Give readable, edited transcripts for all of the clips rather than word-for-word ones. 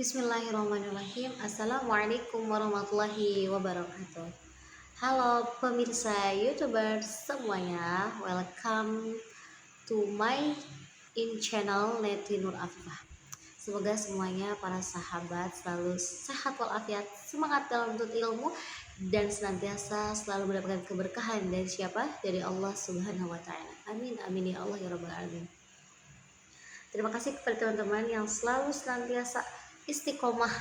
Bismillahirrahmanirrahim. Assalamualaikum warahmatullahi wabarakatuh. Halo pemirsa YouTuber semuanya, welcome to my channel Neti Nur Afifah. Semoga semuanya para sahabat selalu sehat walafiat, semangat dalam menuntut ilmu dan senantiasa selalu mendapatkan keberkahan dari siapa? Dari Allah Subhanahu wa taala. Amin amin ya Allah ya rabbal alamin. Terima kasih kepada teman-teman yang selalu senantiasa istiqomah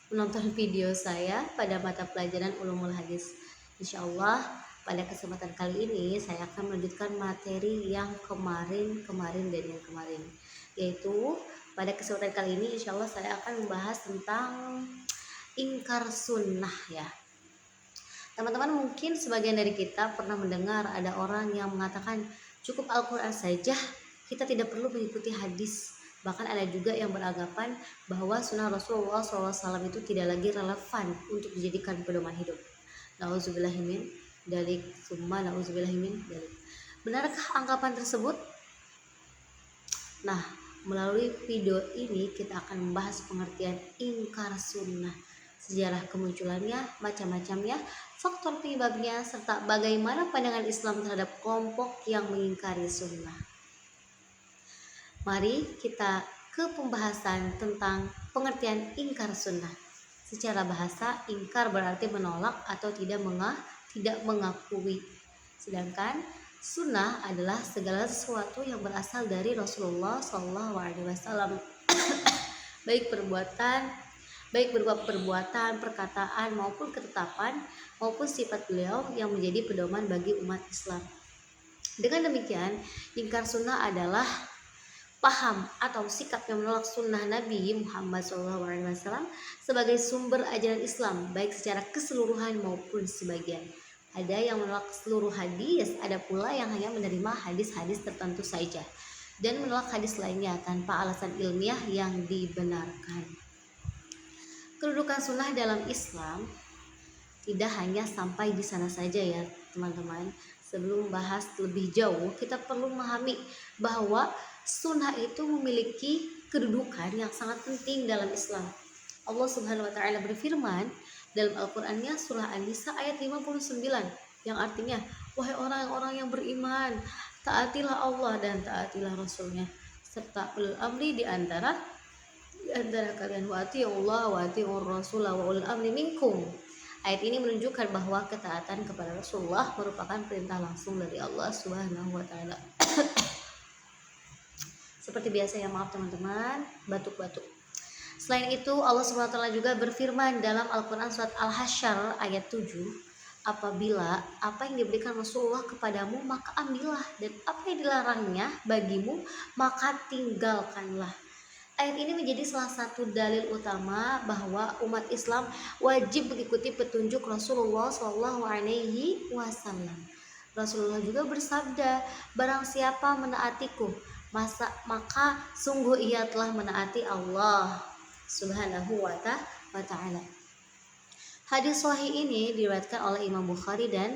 menonton video saya pada mata pelajaran Ulumul Hadis. Insya Allah pada kesempatan kali ini saya akan melanjutkan materi yang kemarin dan yang kemarin, yaitu pada kesempatan kali ini insya Allah saya akan membahas tentang ingkar sunnah ya. Teman-teman, mungkin sebagian dari kita pernah mendengar ada orang yang mengatakan cukup Al-Quran saja, kita tidak perlu mengikuti hadis. Bahkan ada juga yang beranggapan bahwa sunnah Rasulullah SAW itu tidak lagi relevan untuk dijadikan pedoman hidup. Nauzubillahimin dalik, summa nauzubillahimin dalik. Benarkah anggapan tersebut? Nah, melalui video ini kita akan membahas pengertian ingkar sunnah, sejarah kemunculannya, macam-macamnya, faktor penyebabnya, serta bagaimana pandangan Islam terhadap kelompok yang mengingkari sunnah. Mari kita ke pembahasan tentang pengertian ingkar sunnah. Secara bahasa, ingkar berarti menolak atau tidak mengakui. Sedangkan sunnah adalah segala sesuatu yang berasal dari Rasulullah SAW, baik berupa perbuatan, perkataan maupun ketetapan maupun sifat beliau yang menjadi pedoman bagi umat Islam. Dengan demikian, ingkar sunnah adalah paham atau sikap yang menolak sunnah Nabi Muhammad SAW sebagai sumber ajaran Islam, baik secara keseluruhan maupun sebagian. Ada yang menolak seluruh hadis, ada pula yang hanya menerima hadis-hadis tertentu saja dan menolak hadis lainnya tanpa alasan ilmiah yang dibenarkan. Kedudukan sunnah dalam Islam tidak hanya sampai di sana saja ya teman-teman. Sebelum bahas lebih jauh, kita perlu memahami bahwa sunnah itu memiliki kedudukan yang sangat penting dalam Islam. Allah Subhanahu wa taala berfirman dalam Al-Qur'annya surah An-Nisa ayat 59 yang artinya, wahai orang-orang yang beriman, taatilah Allah dan taatilah Rasulnya serta ulul amri di antara kalian, wa atiiullah wa atiiur rasul wa ulul amri minkum. Ayat ini menunjukkan bahwa ketaatan kepada Rasulullah merupakan perintah langsung dari Allah Subhanahu wa taala. Seperti biasa ya, maaf teman-teman, batuk-batuk. Selain itu, Allah SWT juga berfirman dalam Al-Quran surat Al-Hasyr ayat 7, apabila apa yang diberikan Rasulullah kepadamu maka ambillah, dan apa yang dilarangnya bagimu maka tinggalkanlah. Ayat ini menjadi salah satu dalil utama bahwa umat Islam wajib mengikuti petunjuk Rasulullah SAW. Rasulullah juga bersabda, barang siapa menaatiku, maka sungguh ia telah menaati Allah Subhanahu wa ta'ala. Hadis sahih ini diriwayatkan oleh Imam Bukhari dan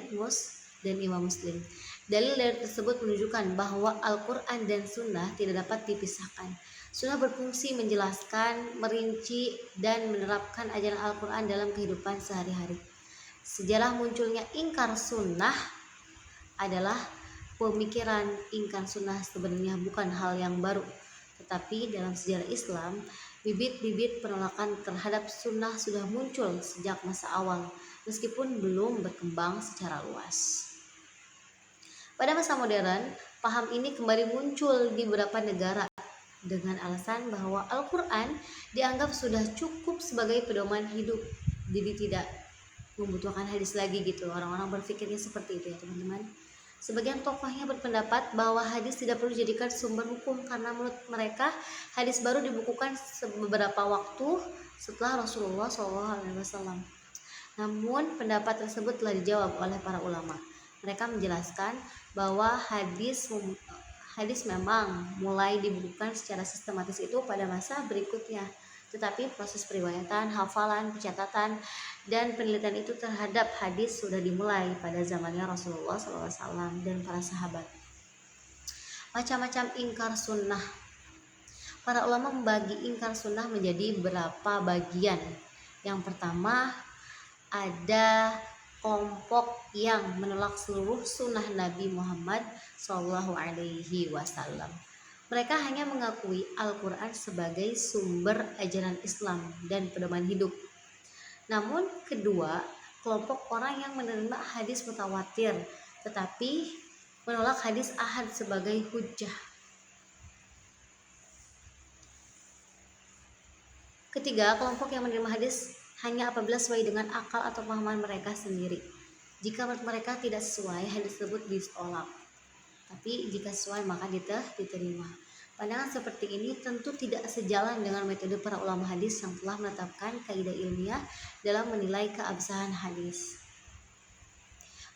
Imam Muslim. Dalil tersebut menunjukkan bahwa Al-Quran dan Sunnah tidak dapat dipisahkan. Sunnah berfungsi menjelaskan, merinci, dan menerapkan ajaran Al-Quran dalam kehidupan sehari-hari. Sejarah munculnya ingkar sunnah adalah pemikiran ingkar sunnah sebenarnya bukan hal yang baru, tetapi dalam sejarah Islam, bibit-bibit penolakan terhadap sunnah sudah muncul sejak masa awal, meskipun belum berkembang secara luas. Pada masa modern, paham ini kembali muncul di beberapa negara dengan alasan bahwa Al-Quran dianggap sudah cukup sebagai pedoman hidup, jadi tidak membutuhkan hadis lagi gitu. Orang-orang berpikirnya seperti itu ya teman-teman. Sebagian tokohnya berpendapat bahwa hadis tidak perlu dijadikan sumber hukum karena menurut mereka hadis baru dibukukan beberapa waktu setelah Rasulullah SAW. Namun pendapat tersebut telah dijawab oleh para ulama. Mereka menjelaskan bahwa hadis memang mulai dibukukan secara sistematis itu pada masa berikutnya, tetapi proses periwayatan, hafalan, pencatatan, dan penelitian itu terhadap hadis sudah dimulai pada zamannya Rasulullah SAW dan para sahabat. Macam-macam ingkar sunnah. Para ulama membagi ingkar sunnah menjadi beberapa bagian. Yang pertama, ada kelompok yang menolak seluruh sunnah Nabi Muhammad SAW. Mereka hanya mengakui Al-Quran sebagai sumber ajaran Islam dan pedoman hidup. Namun kedua, kelompok orang yang menerima hadis mutawatir tetapi menolak hadis ahad sebagai hujjah. Ketiga, kelompok yang menerima hadis hanya apabila sesuai dengan akal atau pemahaman mereka sendiri. Jika menurut mereka tidak sesuai, hadis tersebut ditolak. Tapi jika sesuai maka diterima. Pandangan seperti ini tentu tidak sejalan dengan metode para ulama hadis yang telah menetapkan kaidah ilmiah dalam menilai keabsahan hadis.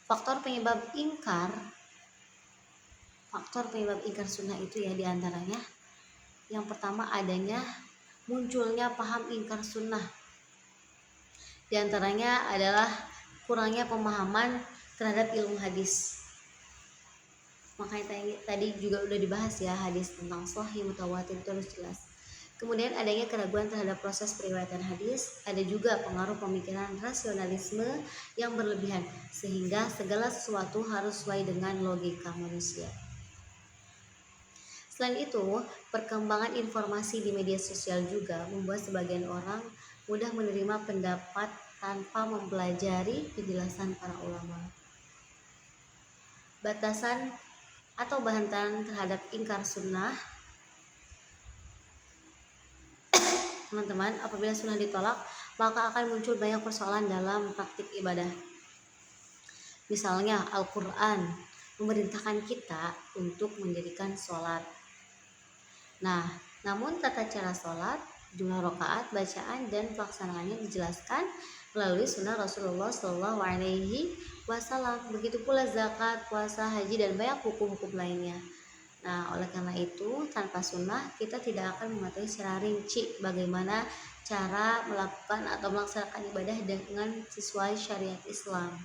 Faktor penyebab ingkar sunnah itu ya diantaranya. Yang pertama, adanya munculnya paham ingkar sunnah. Di antaranya adalah kurangnya pemahaman terhadap ilmu hadis. Makanya tadi juga udah dibahas ya, hadis tentang sahih mutawatir itu harus jelas. Kemudian adanya keraguan terhadap proses periwayatan hadis. Ada juga pengaruh pemikiran rasionalisme yang berlebihan sehingga segala sesuatu harus sesuai dengan logika manusia. Selain itu, perkembangan informasi di media sosial juga membuat sebagian orang mudah menerima pendapat tanpa mempelajari penjelasan para ulama. Batasan atau bantahan terhadap ingkar sunnah. Teman-teman, apabila sunnah ditolak, maka akan muncul banyak persoalan dalam praktik ibadah. Misalnya, Al-Quran memerintahkan kita untuk mendirikan sholat. Nah, namun tata cara sholat, jumlah rakaat, bacaan, dan pelaksanaannya dijelaskan melalui sunnah Rasulullah SAW. Begitu pula zakat, puasa, haji, dan banyak hukum-hukum lainnya. Nah, oleh karena itu, tanpa sunnah kita tidak akan mengetahui secara rinci bagaimana cara melakukan atau melaksanakan ibadah dengan sesuai syariat Islam.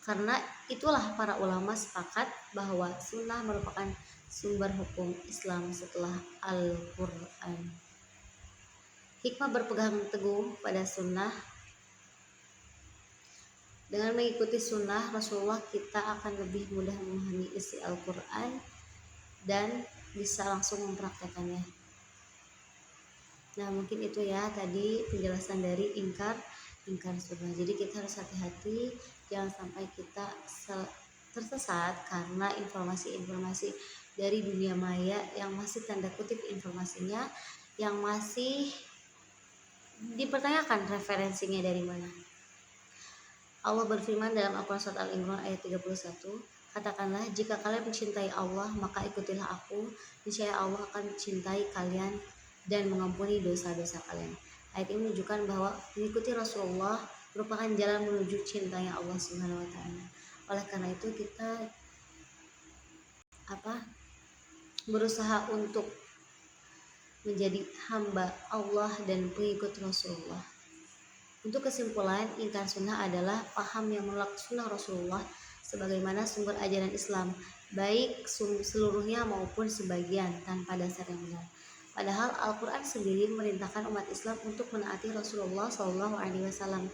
Karena itulah para ulama sepakat bahwa sunnah merupakan sumber hukum Islam setelah Al-Quran. Hikmah berpegang teguh pada sunnah. Dengan mengikuti sunnah Rasulullah, kita akan lebih mudah memahami isi Al-Quran dan bisa langsung mempraktekannya. Nah, mungkin itu ya tadi penjelasan dari ingkar sunnah. Jadi kita harus hati-hati, jangan sampai kita tersesat karena informasi-informasi dari dunia maya yang masih tanda kutip informasinya yang masih dipertanyakan referensinya dari mana. Allah berfirman dalam Al-Quran surat Al-Imran ayat 31, katakanlah, jika kalian mencintai Allah maka ikutilah aku, niscaya Allah akan mencintai kalian dan mengampuni dosa-dosa kalian. Ayat ini menunjukkan bahwa mengikuti Rasulullah merupakan jalan menuju cintanya Allah Subhanahu wa taala. Oleh karena itu kita berusaha untuk menjadi hamba Allah dan pengikut Rasulullah. Untuk kesimpulan, ingkar sunnah adalah paham yang menolak sunnah Rasulullah sebagaimana sumber ajaran Islam, baik seluruhnya maupun sebagian tanpa dasar yang benar. Padahal Al-Quran sendiri memerintahkan umat Islam untuk menaati Rasulullah SAW.